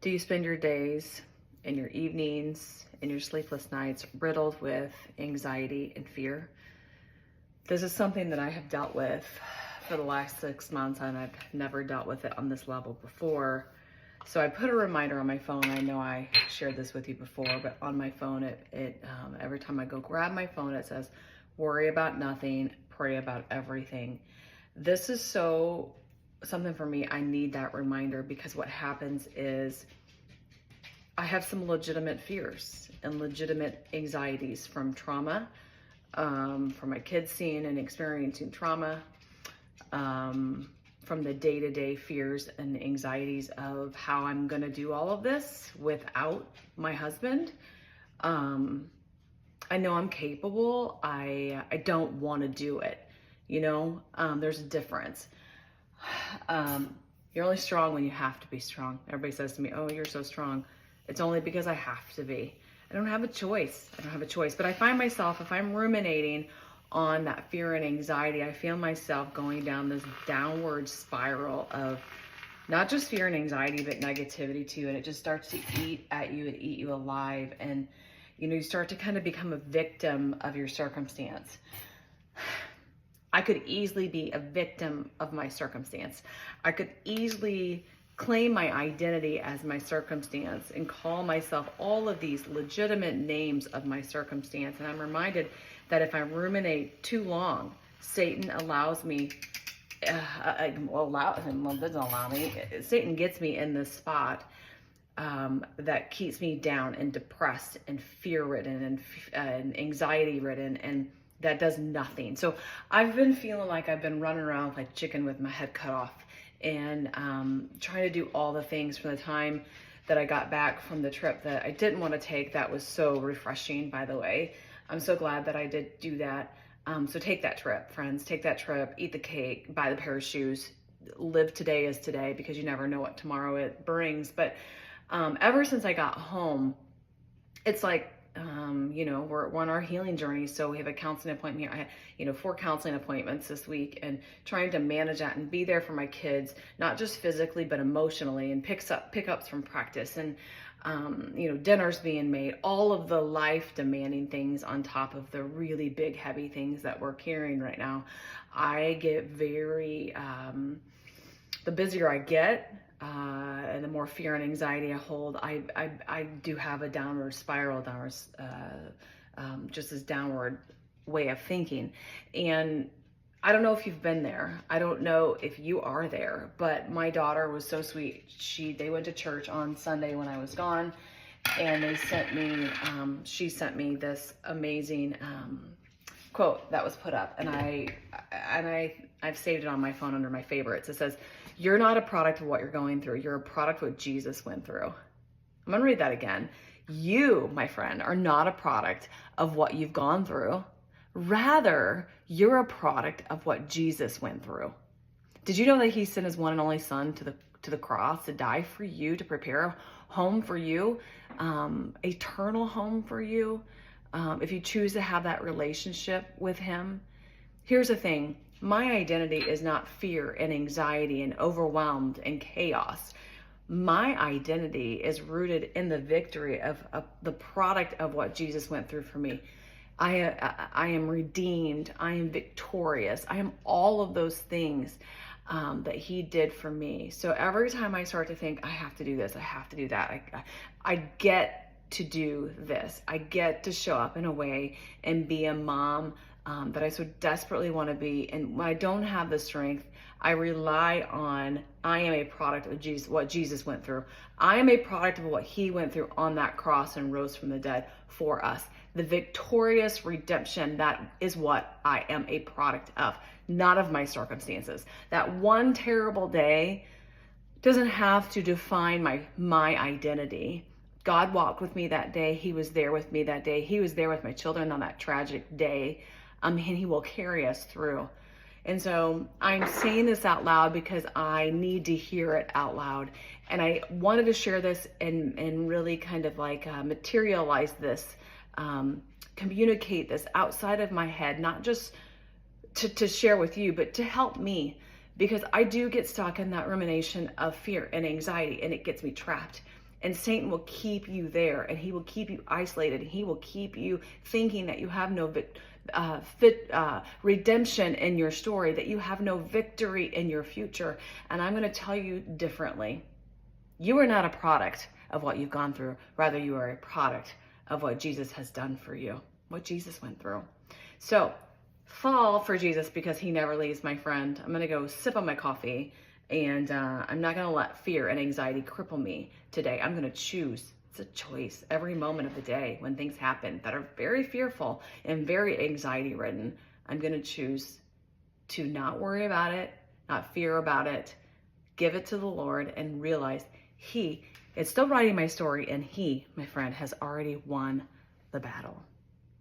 Do you spend your days and your evenings and your sleepless nights riddled with anxiety and fear? This is something that I have dealt with for the last 6 months, and I've never dealt with it on this level before. So I put a reminder on my phone. I know I shared this with you before, but on my phone, every time I go grab my phone, it says, worry about nothing, pray about everything. This is something for me. I need that reminder because what happens is I have some legitimate fears and legitimate anxieties from trauma, from my kids seeing and experiencing trauma, from the day-to-day fears and anxieties of how I'm gonna do all of this without my husband. I know I'm capable. I don't want to do it. There's a difference. You're only strong when you have to be strong. Everybody says to me, oh, you're so strong. It's only because I have to be. I don't have a choice. But I find myself, if I'm ruminating on that fear and anxiety, I feel myself going down this downward spiral of not just fear and anxiety, but negativity too. And it just starts to eat at you and eat you alive. And, you start to kind of become a victim of your circumstance. I could easily be a victim of my circumstance. I could easily claim my identity as my circumstance and call myself all of these legitimate names of my circumstance. And I'm reminded that if I ruminate too long, Satan allows me, doesn't allow me, Satan gets me in this spot that keeps me down and depressed and fear-ridden and anxiety-ridden, and that does nothing. So I've been feeling like I've been running around like chicken with my head cut off and trying to do all the things from the time that I got back from the trip that I didn't want to take. That was so refreshing, by the way. I'm so glad that I did do that. So take that trip, friends. Take that trip, eat the cake, buy the pair of shoes, live today as today, because you never know what tomorrow it brings. But ever since I got home, it's like, we're on our healing journey. So we have a counseling appointment here. I had, 4 counseling appointments this week, and trying to manage that and be there for my kids, not just physically, but emotionally, and pickups from practice, and, dinners being made, all of the life demanding things on top of the really big, heavy things that we're carrying right now. I get very, the busier I get, and the more fear and anxiety I hold, I do have a downward spiral, just this downward way of thinking. And I don't know if you've been there. I don't know if you are there, but my daughter was so sweet. They went to church on Sunday when I was gone, and she sent me this amazing quote that was put up, and I've saved it on my phone under my favorites. It says, "You're not a product of what you're going through. You're a product of what Jesus went through." I'm going to read that again. You, my friend, are not a product of what you've gone through. Rather, you're a product of what Jesus went through. Did you know that he sent his one and only son to the cross to die for you, to prepare a home for you, eternal home for you, if you choose to have that relationship with him? Here's the thing. My identity is not fear and anxiety and overwhelmed and chaos. My identity is rooted in the victory of the product of what Jesus went through for me. I am redeemed. I am victorious. I am all of those things that he did for me. So every time I start to think, I have to do this, I have to do that, I get to do this. I get to show up in a way and be a mom that I so desperately want to be. And when I don't have the strength, I rely on, I am a product of Jesus, what Jesus went through. I am a product of what he went through on that cross and rose from the dead for us. The victorious redemption, that is what I am a product of, not of my circumstances. That one terrible day doesn't have to define my identity. God walked with me that day. He was there with me that day. He was there with my children on that tragic day. And he will carry us through. And so I'm saying this out loud because I need to hear it out loud. And I wanted to share this and really kind of like materialize this, communicate this outside of my head, not just to share with you, but to help me, because I do get stuck in that rumination of fear and anxiety, and it gets me trapped. And Satan will keep you there, and he will keep you isolated. He will keep you thinking that you have no redemption in your story, that you have no victory in your future. And I'm going to tell you differently. You are not a product of what you've gone through. Rather, you are a product of what Jesus has done for you, what Jesus went through. So fall for Jesus, because he never leaves, my friend. I'm going to go sip on my coffee, and I'm not going to let fear and anxiety cripple me today. I'm going to choose. It's a choice every moment of the day when things happen that are very fearful and very anxiety ridden. I'm going to choose to not worry about it, not fear about it, give it to the Lord, and realize he is still writing my story, and he, my friend, has already won the battle.